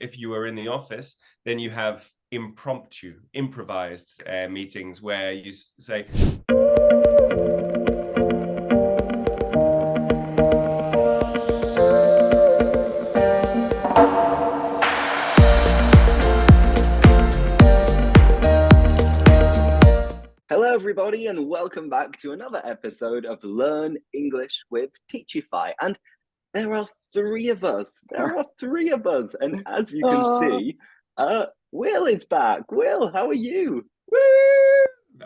if you were in the office, then you have improvised meetings where you say, Hello, everybody, and welcome back to another episode of Learn English with Teachify. And there are three of us. And as you can see, Will is back. Will, how are you? Woo!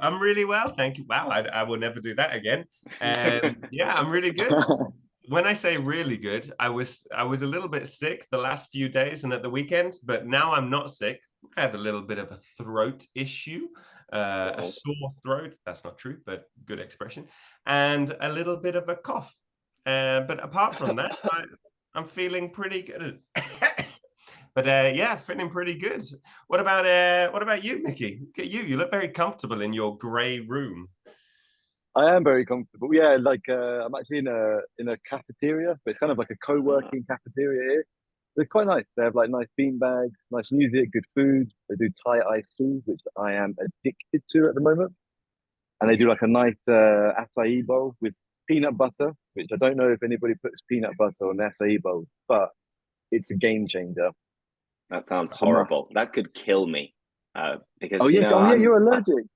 I'm really well, thank you. Wow, I will never do that again. Yeah, I'm really good. When I say really good, I was a little bit sick the last few days and at the weekend, but now I'm not sick. I have a little bit of a throat issue, a sore throat. That's not true, but good expression, and a little bit of a cough. But apart from that, I'm feeling pretty good. But yeah, feeling pretty good. What about you, Mickey? Look at you. You look very comfortable in your grey room. I am very comfortable. Yeah, I'm actually in a cafeteria, but it's kind of like a co-working cafeteria here. They're quite nice. They have like nice bean bags, nice music, good food. They do Thai iced tea, which I am addicted to at the moment. And they do like a nice acai bowl with peanut butter, which I don't know if anybody puts peanut butter on acai bowl, but it's a game changer. That sounds horrible. That could kill me. Because you're allergic.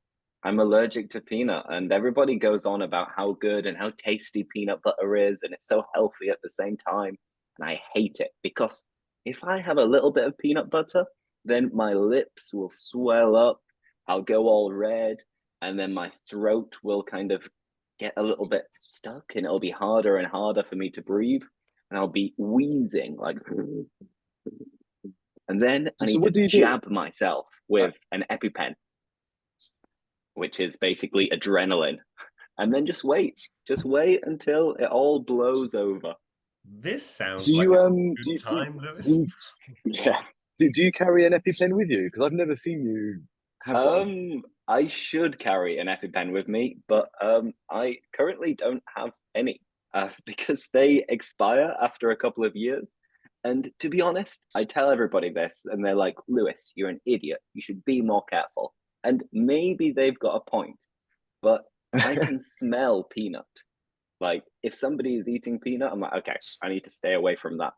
I'm allergic to peanut, and everybody goes on about how good and how tasty peanut butter is, and it's so healthy at the same time. And I hate it because if I have a little bit of peanut butter, then my lips will swell up, I'll go all red, and then my throat will kind of get a little bit stuck, and it'll be harder and harder for me to breathe, and I'll be wheezing like. And then I need to jab myself with an EpiPen, which is basically adrenaline, and then just wait until it all blows over. This sounds like a good time, Lewis. Yeah. Do you carry an EpiPen with you? Because I've never seen you have one. I should carry an EpiPen with me, but I currently don't have any because they expire after a couple of years. And to be honest, I tell everybody this, and they're like, Lewis, you're an idiot. You should be more careful. And maybe they've got a point, but I can smell peanut. Like, if somebody is eating peanut, I'm like, okay, I need to stay away from that.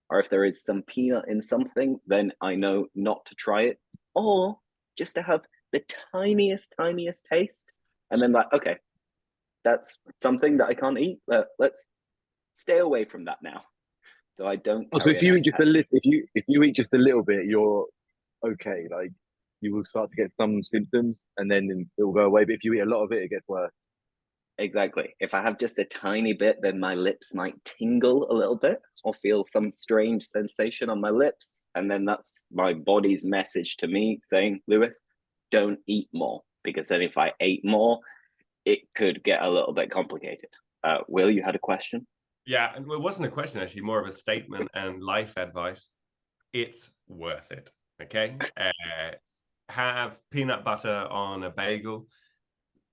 Or if there is some peanut in something, then I know not to try it. Or just to have the tiniest taste. And then like, okay, that's something that I can't eat. Let's stay away from that now. So I don't. So if you eat just if you eat just a little bit, you're okay. Like you will start to get some symptoms, and then it will go away. But if you eat a lot of it, it gets worse. Exactly. If I have just a tiny bit, then my lips might tingle a little bit, or feel some strange sensation on my lips, and then that's my body's message to me saying, "Lewis, don't eat more," because then if I ate more, it could get a little bit complicated. Will, you had a question? Yeah, and it wasn't a question, actually, more of a statement and life advice. It's worth it, okay? Have peanut butter on a bagel,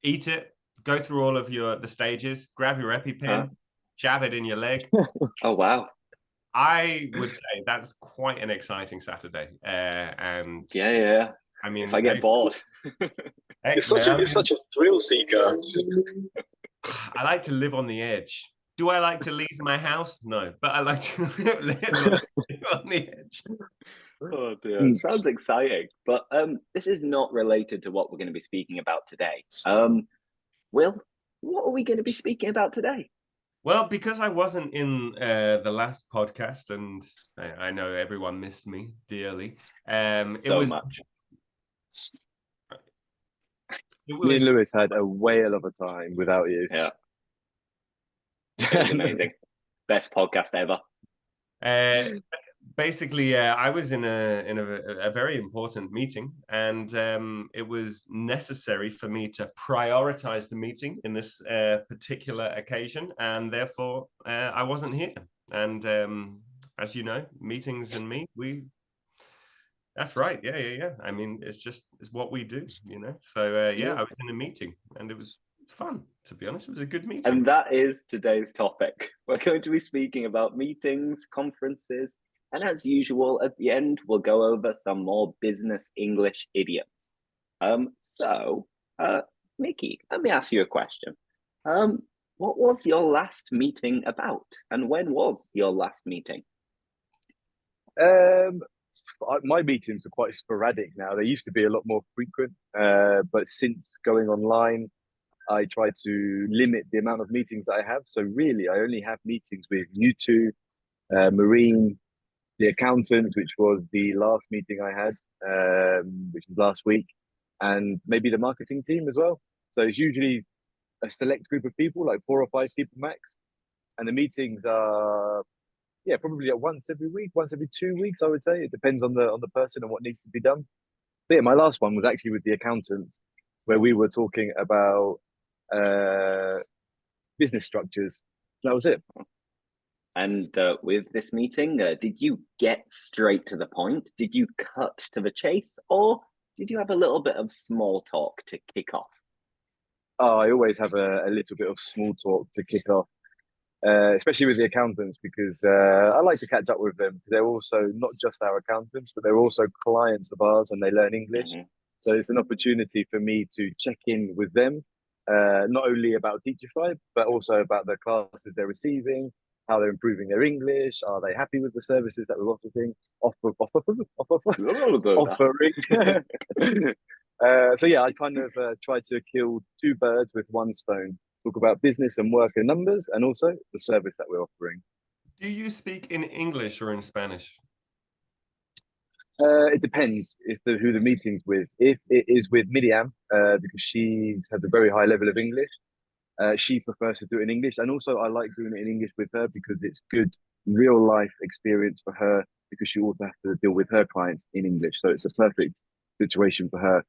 eat it, go through all of the stages, grab your EpiPen, jab it in your leg. Oh, wow. I would say that's quite an exciting Saturday. And yeah. I mean, if I get bored. You're such a thrill seeker. I like to live on the edge. Do I like to leave my house? No, but I like to live on the edge. Oh dear, sounds exciting. But this is not related to what we're going to be speaking about today. Will, what are we going to be speaking about today? Well, because I wasn't in the last podcast, and I know everyone missed me dearly. Much. Me and Lewis had a whale of a time without you. Yeah. Amazing. Best podcast ever. Basically, I was in a very important meeting, and it was necessary for me to prioritize the meeting in this particular occasion, and therefore I wasn't here. And as you know, meetings and me, that's right. Yeah. I mean, it's what we do, you know. So I was in a meeting, and it was fun, to be honest. It was a good meeting. And that is today's topic. We're going to be speaking about meetings, conferences, And as usual, at the end, we'll go over some more business English idioms. So, Mickey, let me ask you a question. What was your last meeting about, and when was your last meeting? Um, my meetings are quite sporadic now. They used to be a lot more frequent, but since going online, I try to limit the amount of meetings that I have. So really, I only have meetings with you two, Marine, the accountant, which was the last meeting I had, which was last week, and maybe the marketing team as well. So it's usually a select group of people, like 4 or 5 people max, and the meetings are probably at once every week, once every 2 weeks. I would say it depends on the person and what needs to be done. But yeah, my last one was actually with the accountants, where we were talking about uh, business structures. That was it. And with this meeting, did you get straight to the point? Did you cut to the chase, or did you have a little bit of small talk to kick off? Oh, I always have a little bit of small talk to kick off, especially with the accountants, because I like to catch up with them. They're also not just our accountants, but they're also clients of ours, and they learn English. Mm-hmm. So it's an opportunity for me to check in with them, not only about Teachify, but also about the classes they're receiving, how they're improving their English, are they happy with the services that we're offering. So yeah, I kind of try to kill two birds with one stone. Talk about business and work and numbers, and also the service that we're offering. Do you speak in English or in Spanish? It depends who the meeting's with. If it is with Miriam, because she has a very high level of English, she prefers to do it in English. And also, I like doing it in English with her because it's good real life experience for her, because she also has to deal with her clients in English. So it's a perfect situation for her.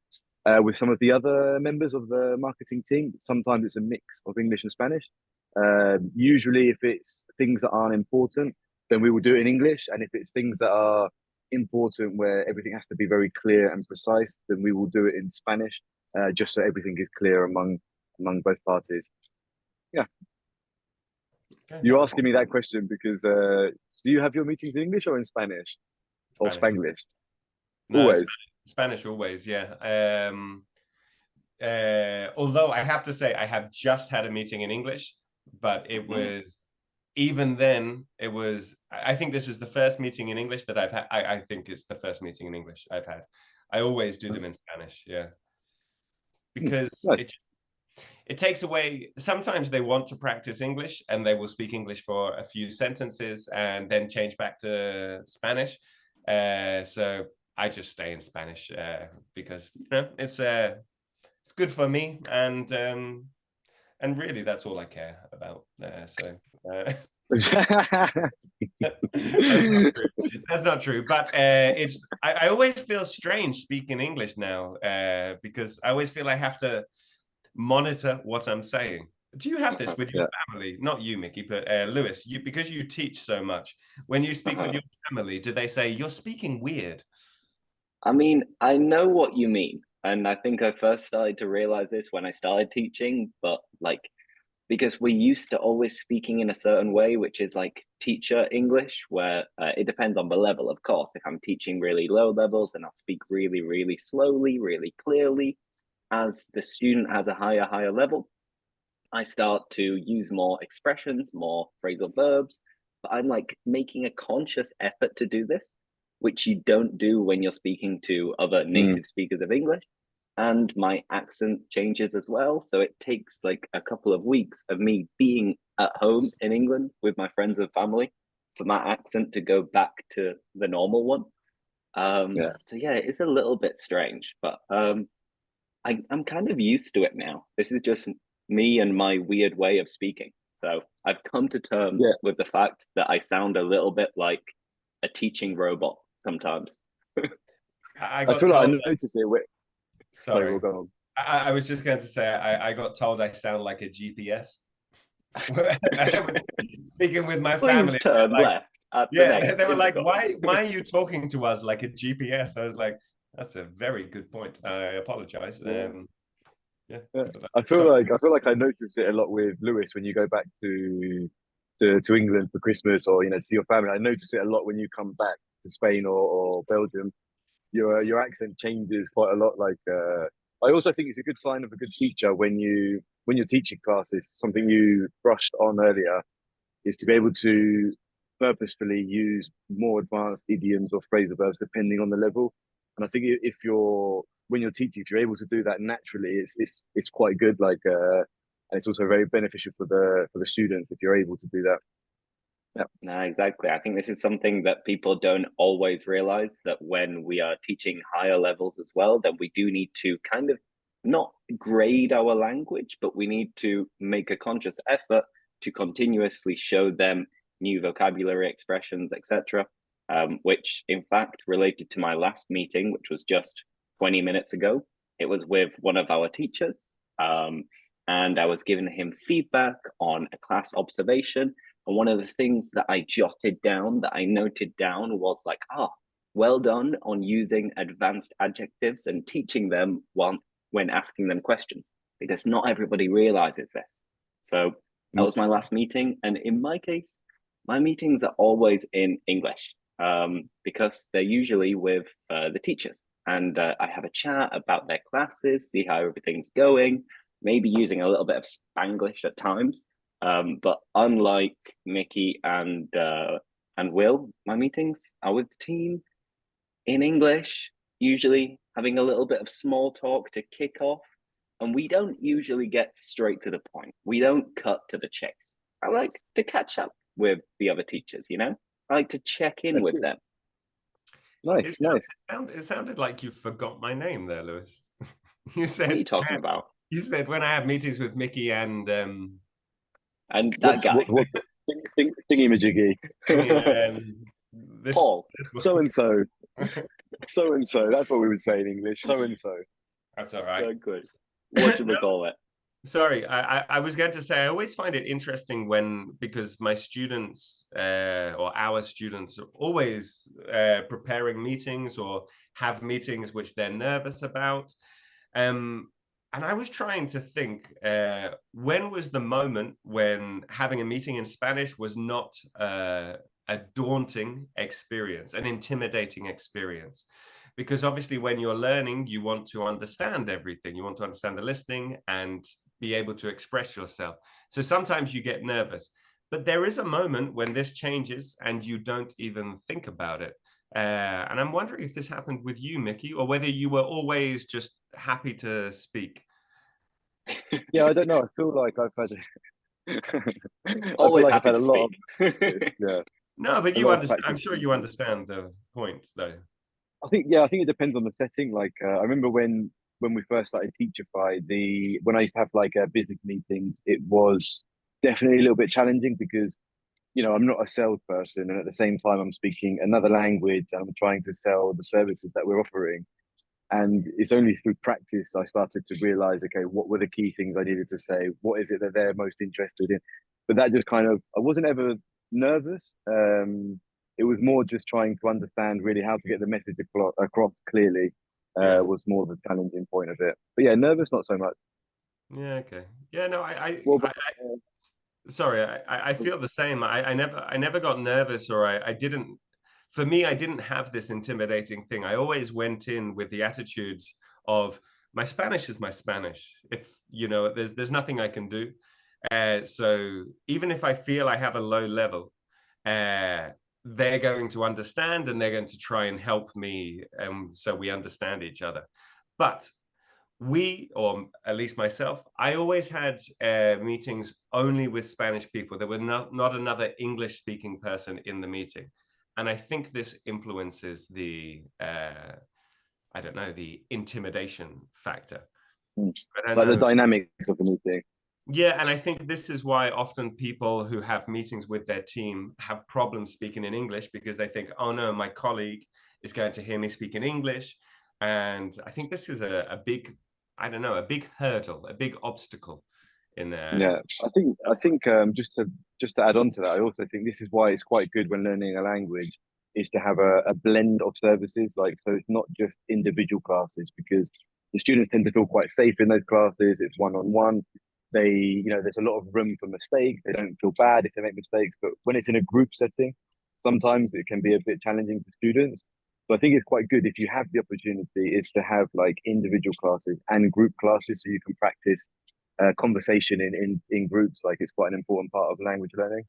With some of the other members of the marketing team, sometimes it's a mix of English and Spanish. Usually, if it's things that aren't important, then we will do it in English. And if it's things that are important, where everything has to be very clear and precise, then we will do it in Spanish, just so everything is clear among both parties. Yeah. Okay, You're asking me that question because do you have your meetings in English or in Spanish? Or Spanglish? No, Always. Spanish always, yeah. Although I have to say I have just had a meeting in English, but it was even then it was. I think this is the first meeting in English that I've had. I think it's the first meeting in English I've had. I always do them in Spanish, yeah, because Nice. it takes away. Sometimes they want to practice English and they will speak English for a few sentences and then change back to Spanish. So I just stay in Spanish because it's good for me, and really that's all I care about. That's not true. But I always feel strange speaking English now because I always feel I have to monitor what I'm saying. Do you have this with your family? Not you, Mickey, but Lewis, because you teach so much. When you speak with your family, do they say you're speaking weird? I mean, I know what you mean. And I think I first started to realize this when I started teaching, but like, because we used to always speaking in a certain way, which is like teacher English, where it depends on the level, of course. If I'm teaching really low levels, then I'll speak really, really slowly, really clearly. As the student has a higher level, I start to use more expressions, more phrasal verbs. But I'm like making a conscious effort to do this, which you don't do when you're speaking to other native speakers of English. And my accent changes as well. So it takes like a couple of weeks of me being at home in England with my friends and family for my accent to go back to the normal one. So yeah, it's a little bit strange, but I'm kind of used to it now. This is just me and my weird way of speaking. So I've come to terms with the fact that I sound a little bit like a teaching robot sometimes. I feel like I notice it. Sorry, we'll go on. I was just going to say I got told I sound like a GPS. I was speaking with my family. Please turn left. They were like, why are you talking to us like a GPS? I was like, that's a very good point. I apologize. I feel like I notice it a lot with Lewis when you go back to to England for Christmas, or to see your family. I notice it a lot when you come back to Spain or Belgium. Your accent changes quite a lot. Like I also think it's a good sign of a good teacher when you're teaching classes. Something you brushed on earlier is to be able to purposefully use more advanced idioms or phrasal verbs depending on the level. And I think if you're when you're teaching, if you're able to do that naturally, it's quite good. Like and it's also very beneficial for the students if you're able to do that. Yeah. No, exactly. I think this is something that people don't always realize, that when we are teaching higher levels as well, that we do need to kind of not grade our language, but we need to make a conscious effort to continuously show them new vocabulary expressions, etc. Which in fact related to my last meeting, which was just 20 minutes ago. It was with one of our teachers, and I was giving him feedback on a class observation. And one of the things that I jotted down, that I noted down, was like, well done on using advanced adjectives and teaching them when asking them questions, because not everybody realizes this. So that was my last meeting. And in my case, my meetings are always in English, because they're usually with the teachers. And I have a chat about their classes, see how everything's going, maybe using a little bit of Spanglish at times. But unlike Mickey and Will, my meetings are with the team in English, usually having a little bit of small talk to kick off. And we don't usually get straight to the point. We don't cut to the chase. I like to catch up with the other teachers, I like to check in with them. Nice. It sounded like you forgot my name there, Lewis. You said, what are you talking about? You said when I have meetings with Mickey and that guy. What's thingy-majiggy? Paul. So and so. So and so. That's what we would say in English. So and so. That's all right. Good. What should we call it? Sorry, I was going to say, I always find it interesting because my students or our students are always preparing meetings or have meetings which they're nervous about. And I was trying to think, when was the moment when having a meeting in Spanish was not a daunting experience, an intimidating experience? Because obviously when you're learning, you want to understand everything. You want to understand the listening and be able to express yourself. So sometimes you get nervous, but there is a moment when this changes and you don't even think about it. And I'm wondering if this happened with you, Mickey, or whether you were always just happy to speak. Yeah, I don't know. I feel like I've had always I've had a lot of yeah. No, but you understand. I'm sure you understand the point, though. I think it depends on the setting. Like I remember when we first started Teachify, when I used to have like business meetings, it was definitely a little bit challenging because I'm not a salesperson, and at the same time I'm speaking another language and I'm trying to sell the services that we're offering. And it's only through practice I started to realize, okay, what were the key things I needed to say? What is it that they're most interested in? But that just I wasn't ever nervous. It was more just trying to understand really how to get the message across clearly. Was more the challenging point of it. But yeah, nervous, not so much. Yeah. Okay. Yeah. No. Sorry, I feel the same. I never got nervous, or I didn't. For me, I didn't have this intimidating thing. I always went in with the attitude of my Spanish is my Spanish. If there's nothing I can do. So even if I feel I have a low level, they're going to understand and they're going to try and help me, so we understand each other. But or at least myself, I always had meetings only with Spanish people. There were not another English speaking person in the meeting. And I think this influences the intimidation factor. Like the dynamics of the meeting. Yeah, and I think this is why often people who have meetings with their team have problems speaking in English, because they think, oh no, my colleague is going to hear me speak in English. And I think this is a big hurdle, a big obstacle in there. Yeah, I think just to add on to that, I also think this is why it's quite good when learning a language is to have a blend of services. So it's not just individual classes, because the students tend to feel quite safe in those classes. It's one-on-one. there's a lot of room for mistakes. They don't feel bad if they make mistakes. But when it's in a group setting, sometimes it can be a bit challenging for students. So I think it's quite good if you have the opportunity is to have like individual classes and group classes so you can practice conversation in groups. Like it's quite an important part of language learning.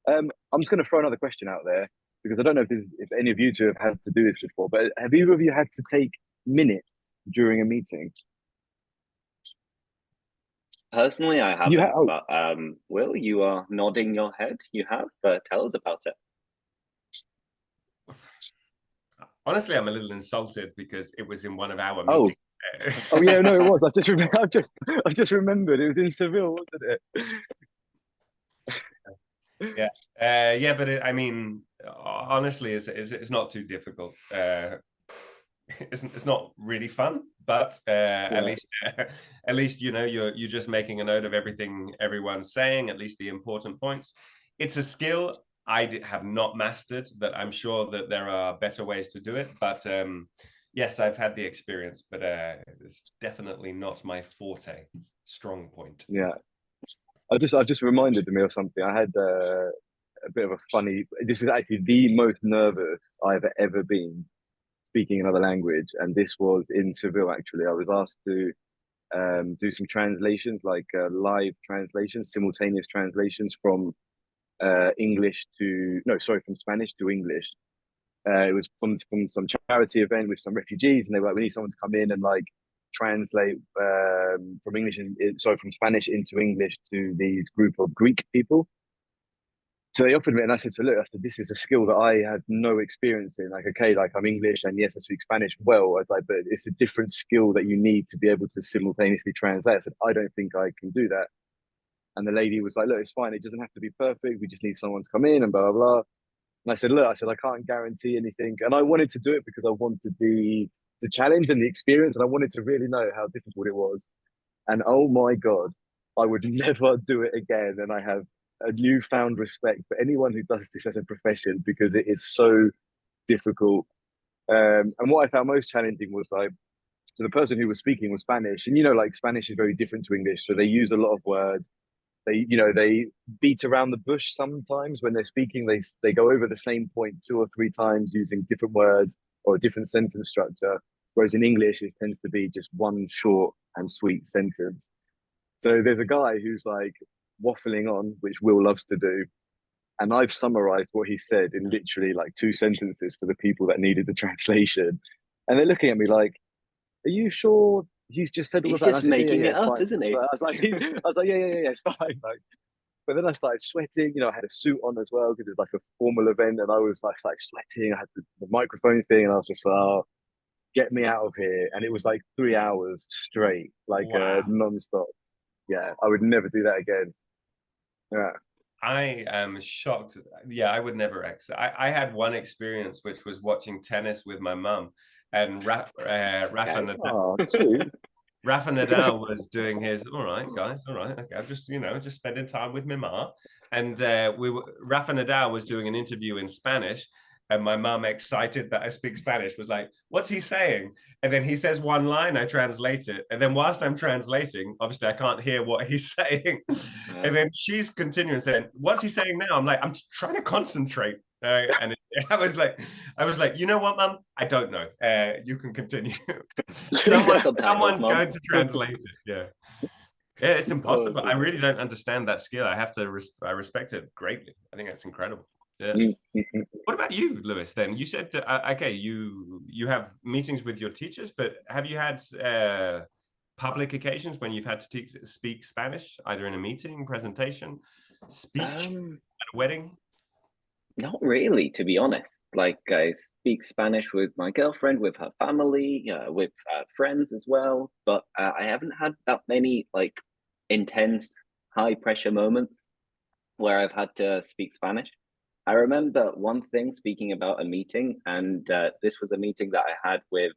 I'm just going to throw another question out there because I don't know if any of you two have had to do this before, but have either of you had to take minutes during a meeting? Personally, I You haven't, oh, but Will, you are nodding your head. You have. Tell us about it. Honestly, I'm a little insulted because it was in one of our oh, meetings. oh yeah, no, it was. I've just remembered. It was in Seville, wasn't it? Yeah, yeah, but I mean, honestly, it's not too difficult. It's not really fun, but at least at least you're just making a note of everything everyone's saying, at least the important points. It's a skill I have not mastered, that I'm sure that there are better ways to do it, but yes, I've had the experience, but it's definitely not my forte, strong point. Yeah, I just reminded me of something. I had a bit of a funny. This is actually the most nervous I've ever been speaking another language, and this was in Seville. Actually, I was asked to do some translations, like live translations, simultaneous translations from English to no, sorry, from Spanish to English. It was from some charity event with some refugees, and they were like, "We need someone to come in and like translate from English, sorry, from Spanish into English to these group of Greek people." So they offered me, and I said, "So look, I said this is a skill that I have no experience in. Like, okay, like I'm English, and yes, I speak Spanish well." I was like, "But it's a different skill that you need to be able to simultaneously translate." I said, "I don't think I can do that." And the lady was like, "Look, it's fine. It doesn't have to be perfect. We just need someone to come in and blah blah blah." And I said, "Look, I said I can't guarantee anything." And I wanted to do it because I wanted the challenge and the experience, and I wanted to really know how difficult it was. And oh my god, I would never do it again. And I have a newfound respect for anyone who does this as a profession because it is so difficult. And what I found most challenging was like, so the person who was speaking was Spanish, and like Spanish is very different to English, so they use a lot of words. They beat around the bush sometimes when they're speaking. They go over the same point two or three times using different words or a different sentence structure. Whereas in English, it tends to be just one short and sweet sentence. So there's a guy who's like waffling on, which Will loves to do. And I've summarized what he said in literally like two sentences for the people that needed the translation. And they're looking at me like, "Are you sure he's just said all of He's that?" And I just said, "Yeah, yeah, making yeah, it it's up, fine." isn't he? So I was like, "Yeah, yeah, yeah, it's fine." Like, but then I started sweating. I had a suit on as well because it was like a formal event, and I was like sweating. I had the microphone thing, and I was just like, "Oh, get me out of here!" And it was like 3 hours straight, like Wow. non-stop. Yeah, I would never do that again. Yeah. I am shocked. Yeah, I would never exit. I had one experience, which was watching tennis with my mum, and Rafa Okay. Nadal. Oh, cute. Rafa Nadal was doing his. All right, guys. All right. Okay. I'm just spending time with my ma, and Rafa Nadal was doing an interview in Spanish, and my mum, excited that I speak Spanish, was like, "What's he saying?" And then he says one line, I translate it, and then whilst I'm translating, obviously I can't hear what he's saying, and then she's continuing saying, "What's he saying now?" I'm like, "I'm trying to concentrate." And I was like, "You know what, Mum? I don't know. You can continue." Read the subtitles, Someone's Mom. going to translate it. Yeah, yeah, it's Oh, impossible. I really don't understand that skill. I have to. I respect it greatly. I think that's incredible. Yeah. What about you, Lewis? Then you said that, okay, you have meetings with your teachers, but have you had public occasions when you've had to speak Spanish, either in a meeting, presentation, speech, at a wedding? Not really, to be honest. Like I speak Spanish with my girlfriend, with her family, with friends as well. But I haven't had that many like intense, high pressure moments where I've had to speak Spanish. I remember one thing speaking about a meeting, and this was a meeting that I had with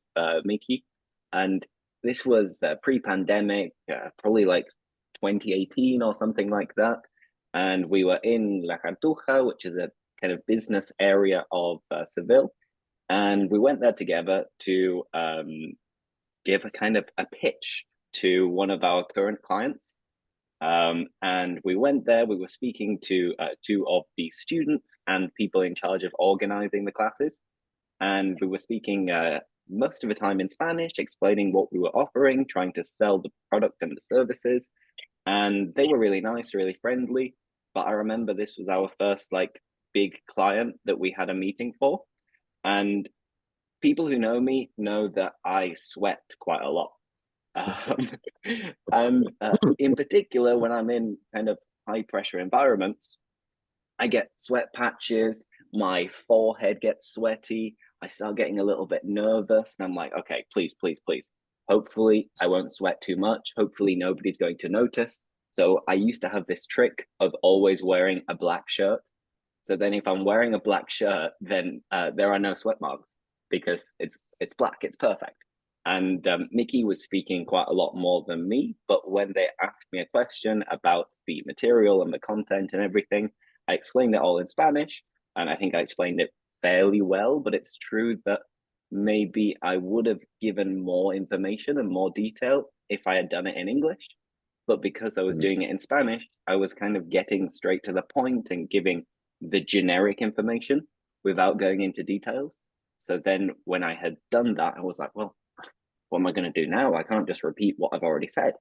Mickey, and this was pre-pandemic, probably like 2018 or something like that. And we were in La Cartuja, which is a kind of business area of Seville, and we went there together to give a kind of a pitch to one of our current clients. And we went there. We were speaking to two of the students and people in charge of organizing the classes. And we were speaking most of the time in Spanish, explaining what we were offering, trying to sell the product and the services. And they were really nice, really friendly. But I remember this was our first like big client that we had a meeting for. And people who know me know that I sweat quite a lot. And in particular, when I'm in kind of high pressure environments, I get sweat patches, my forehead gets sweaty, I start getting a little bit nervous, and I'm like, okay, please, please, please. Hopefully, I won't sweat too much. Hopefully, nobody's going to notice. So I used to have this trick of always wearing a black shirt. So then if I'm wearing a black shirt, then there are no sweat marks because it's black, it's perfect. And Mickey was speaking quite a lot more than me, but when they asked me a question about the material and the content and everything, I explained it all in Spanish, and I think I explained it fairly well, but it's true that maybe I would have given more information and more detail if I had done it in English. But because I was doing it in Spanish, I was kind of getting straight to the point and giving the generic information without going into details. So then when I had done that, I was like, well, what am I going to do now? I can't just repeat what I've already said.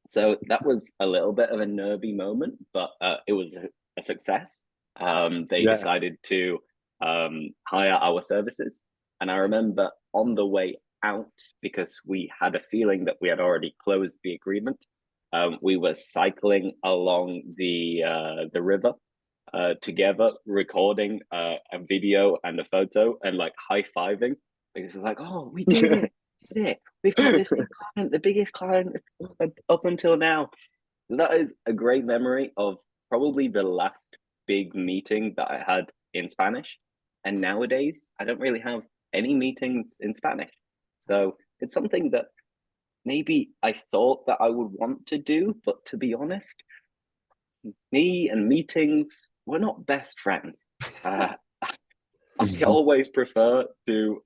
So that was a little bit of a nervy moment, but it was a success. They decided to hire our services. And I remember on the way out, because we had a feeling that we had already closed the agreement, we were cycling along the river together, recording a video and a photo and like high-fiving. Because it's like, oh, we did it. It. We've got this big client, the biggest client up until now. That is a great memory of probably the last big meeting that I had in Spanish. And nowadays, I don't really have any meetings in Spanish. So it's something that maybe I thought that I would want to do, but to be honest, me and meetings, we're not best friends. I always prefer to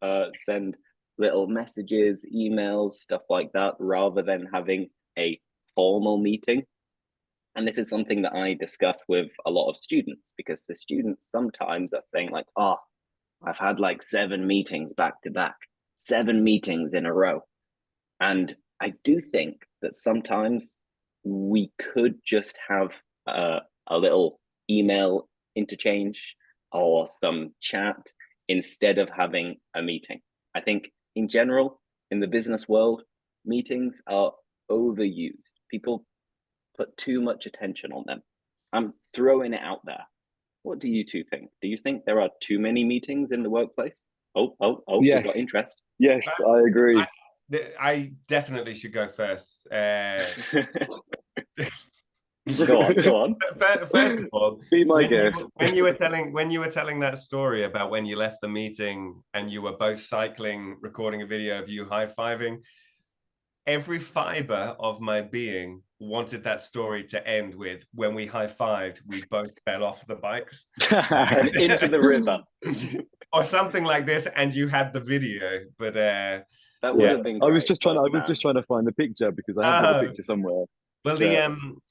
send little messages, emails, stuff like that, rather than having a formal meeting. And this is something that I discuss with a lot of students, because the students sometimes are saying like, oh, I've had like 7 meetings back to back, 7 meetings in a row. And I do think that sometimes we could just have a little email interchange or some chat instead of having a meeting. I think in general, in the business world, meetings are overused. People put too much attention on them. I'm throwing it out there. What do you two think? Do you think there are too many meetings in the workplace? Oh, yes. You've got interest. Yes, I agree. I definitely should go first. Go on. First of all, be my guest. When you were telling that story about when you left the meeting and you were both cycling, recording a video of you high-fiving, every fiber of my being wanted that story to end with, when we high-fived, we both fell off the bikes and into the river or something like this, and you had the video. But that would have been great. I was just trying to find the picture, because I have the picture somewhere. Well,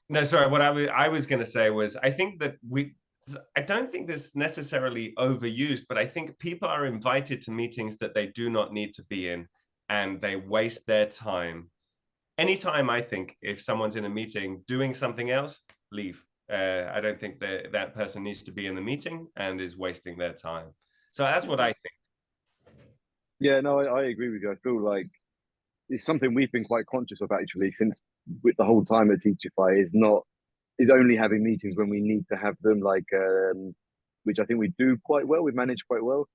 no, sorry. What I was going to say was, I think that I don't think this necessarily overused, but I think people are invited to meetings that they do not need to be in, and they waste their time. Anytime, I think, if someone's in a meeting doing something else, leave. I don't think that person needs to be in the meeting and is wasting their time. So that's what I think. Yeah, no, I agree with you. I feel like it's something we've been quite conscious of, actually, since with the whole time at Teachify, is only having meetings when we need to have them, like which I think we do quite well. We manage quite well.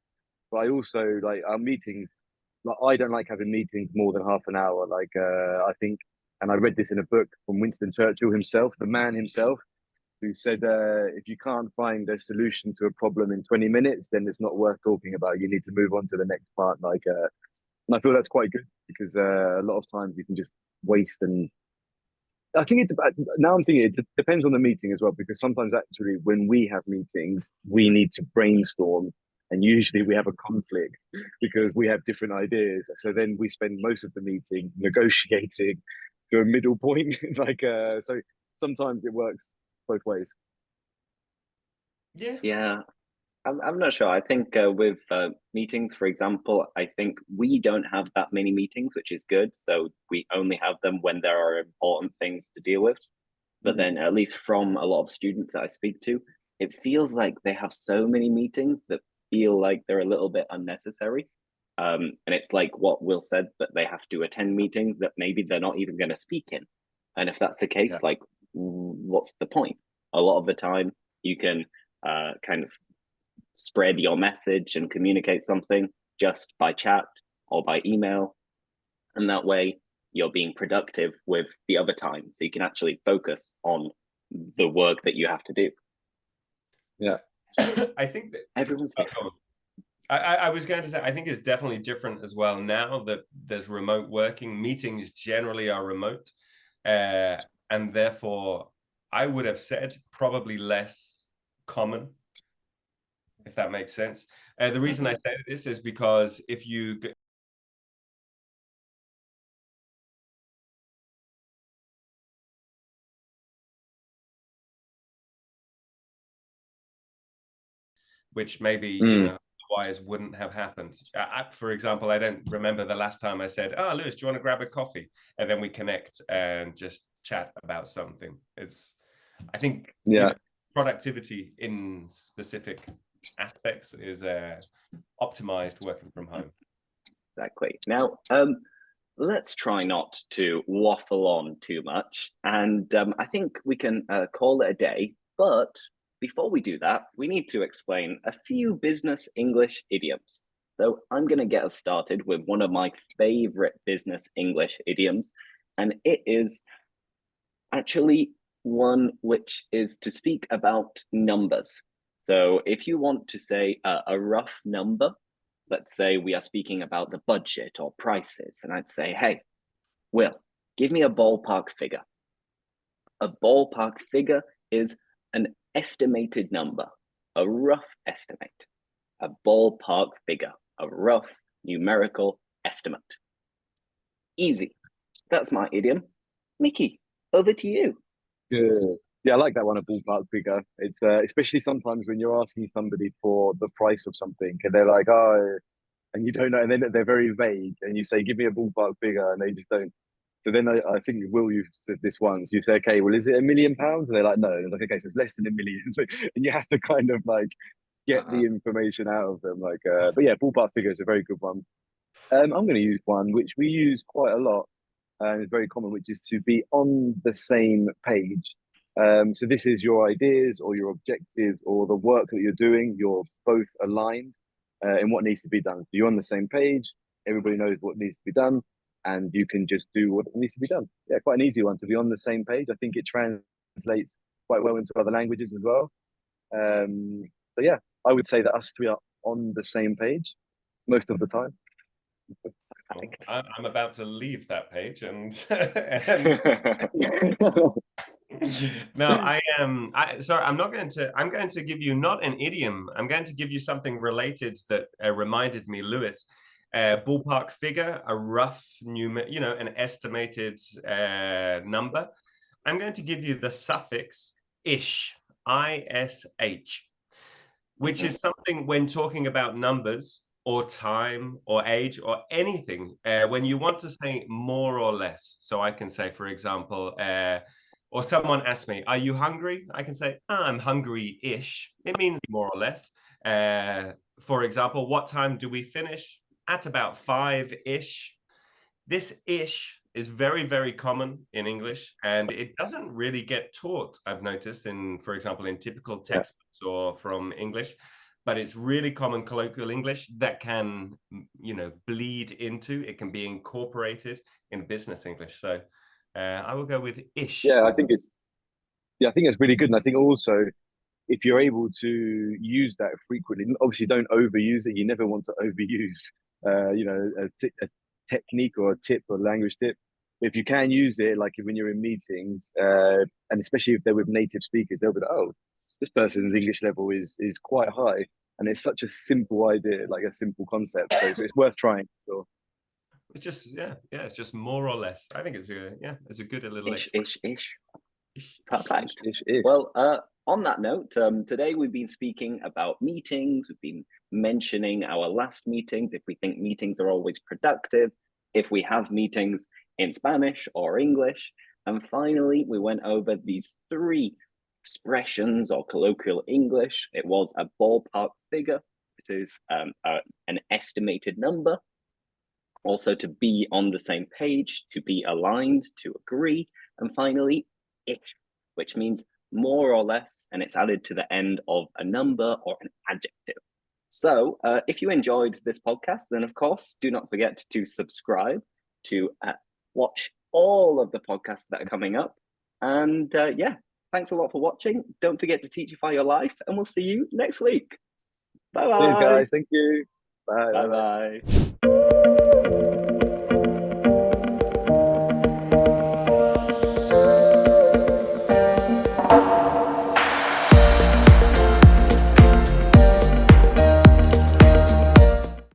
But I also like our meetings. Like, I don't like having meetings more than half an hour. Like I think, and I read this in a book from Winston Churchill himself, the man himself, who said, if you can't find a solution to a problem in 20 minutes, then it's not worth talking about. You need to move on to the next part. Like, and I feel that's quite good, because a lot of times you can just waste. And I think now I'm thinking it depends on the meeting as well, because sometimes actually when we have meetings, we need to brainstorm, and usually we have a conflict because we have different ideas. So then we spend most of the meeting negotiating to a middle point. Like, so sometimes it works both ways. Yeah. Yeah, I'm not sure. I think with meetings, for example, I think we don't have that many meetings, which is good. So we only have them when there are important things to deal with. But then, at least from a lot of students that I speak to, it feels like they have so many meetings that feel like they're a little bit unnecessary. And it's like what Will said, that they have to attend meetings that maybe they're not even going to speak in. And if that's the case, Yeah. like, what's the point? A lot of the time, you can kind of spread your message and communicate something just by chat or by email. And that way, you're being productive with the other time. So you can actually focus on the work that you have to do. Yeah. I think that Everyone's different. I was going to say, I think it's definitely different as well now that there's remote working. Meetings generally are remote. And therefore, I would have said probably less common, if that makes sense. The reason I say this is because if you which maybe you know otherwise wouldn't have happened. For example, I don't remember the last time I said, "Oh, Lewis, do you want to grab a coffee?" And then we connect and just chat about something. I think, you know, productivity in specific aspects is optimized working from home. Exactly. Now, let's try not to waffle on too much, and I think we can call it a day. But before we do that, we need to explain a few business English idioms. So I'm going to get us started with one of my favorite business English idioms, and it is actually one which is to speak about numbers. So if you want to say a rough number, let's say we are speaking about the budget or prices, and I'd say, hey, Will, give me a ballpark figure. A ballpark figure is an estimated number, a rough estimate. A ballpark figure, a rough numerical estimate. Easy. That's my idiom. Mickey, over to you. Good. Yeah, I like that one, a ballpark figure. It's especially sometimes when you're asking somebody for the price of something and they're like, oh, and you don't know, and then they're very vague, and you say, give me a ballpark figure, and they just don't. So then I think Will, you said this once. You say, okay, well, is it £1,000,000? And they're like, no. And it's like, okay, so it's less than 1,000,000. So, and you have to kind of like get the information out of them. Like, but yeah, ballpark figure is a very good one. I'm going to use one which we use quite a lot, and it's very common, which is to be on the same page. So this is your ideas or your objectives or the work that you're doing. You're both aligned in what needs to be done. So you're on the same page. Everybody knows what needs to be done, and you can just do what needs to be done. Yeah, quite an easy one to be on the same page. I think it translates quite well into other languages as well. So yeah, I would say that us three are on the same page most of the time. I'm about to leave that page and no, I am. Sorry, I'm not going to. I'm going to give you not an idiom. I'm going to give you something related that reminded me, Lewis. Ballpark figure, a rough an estimated number. I'm going to give you the suffix ish, ish, which is something when talking about numbers or time or age or anything, when you want to say more or less. So I can say, for example, or someone asks me, are you hungry? I can say, I'm hungry-ish. It means more or less. For example, what time do we finish? At about 5-ish. This ish is very, very common in English, and it doesn't really get taught, I've noticed, for example, in typical textbooks or from English, but it's really common colloquial English that can, bleed into, it can be incorporated in business English. So I will go with ish. Yeah, I think it's really good. And I think also if you're able to use that frequently, obviously don't overuse it. You never want to overuse, a technique or a tip or language tip. But if you can use it, like when you're in meetings, and especially if they're with native speakers, they'll be like, oh, this person's English level is quite high. And it's such a simple idea, like a simple concept. So it's worth trying. So it's just, it's just more or less. I think it's a good little ish. Perfect. Ish. Well, on that note, today we've been speaking about meetings. We've been mentioning our last meetings, if we think meetings are always productive, if we have meetings in Spanish or English. And finally, we went over these 3 expressions or colloquial English. It was a ballpark figure. It is an estimated number. Also, to be on the same page, to be aligned, to agree. And finally, ish, which means more or less, and it's added to the end of a number or an adjective. So if you enjoyed this podcast, then of course, do not forget to subscribe, to watch all of the podcasts that are coming up. And yeah, thanks a lot for watching. Don't forget to Teachify your life, and we'll see you next week. Bye-bye. Cheers, guys. Thank you. Bye. Bye-bye.